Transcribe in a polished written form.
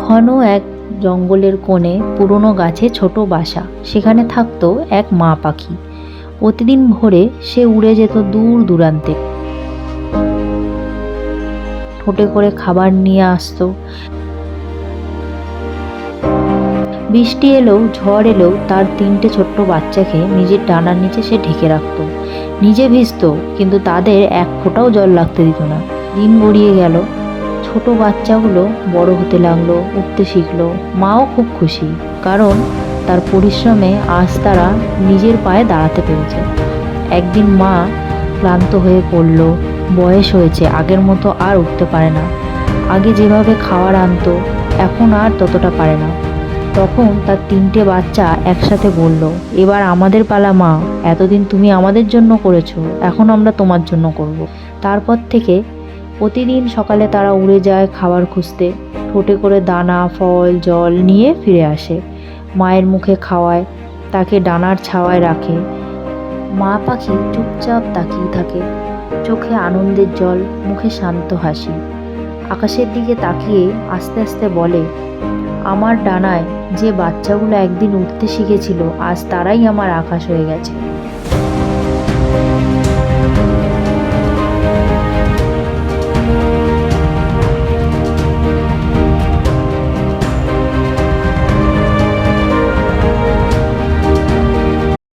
ঘন এক জঙ্গলের কোণে পুরনো গাছে ছোট বাসা। সেখানে থাকতো এক মা পাখি। প্রতিদিন ভোরে সে উড়ে যেত দূর দূরান্তে। ঠোঁটে করে খাবার নিয়ে আসতো। বৃষ্টি এলেও ঝড় এলেও তার তিনটে ছোট্ট বাচ্চাকে নিজের ডানার নিচে সে ঢেকে রাখতো। নিজে ভিজতো, কিন্তু তাদের এক ফোঁটাও জল লাগতে দিত না। দিন গড়িয়ে গেল। ছোট বাচ্চাগুলো বড় হতে লাগলো, উঠতে শিখলো। মাও খুব খুশি, কারণ তার পরিশ্রমে আজ তারা নিজের পায়ে দাঁড়াতে পেরেছে। একদিন মা ক্লান্ত হয়ে পড়ল। বয়স হয়েছে, আগের মতো আর উঠতে পারে না। আগে যেভাবে খাবার আনতো, এখন আর ততটা পারে না। তখন তার তিনটে বাচ্চা একসাথে বলল, এবার আমাদের পালা মা, এতদিন তুমি আমাদের জন্য করেছো, এখন আমরা তোমার জন্য করব। তারপর থেকে প্রতিদিন সকালে তারা উড়ে যায় খাবার খুঁজতে। ঠোঁটে করে দানা, ফল, জল নিয়ে ফিরে আসে। মায়ের মুখে খাওয়ায়, তাকে ডানার ছাওয়ায় রাখে। মা পাখি চুপচাপ তাকিয়ে থাকে, চোখে আনন্দের জল, মুখে শান্ত হাসি। আকাশের দিকে তাকিয়ে আস্তে আস্তে বলে, আমার ডানায় যে বাচ্চাগুলো একদিন উঠতে শিখেছিল, আজ তারাই আমার আকাশ হয়ে গেছে।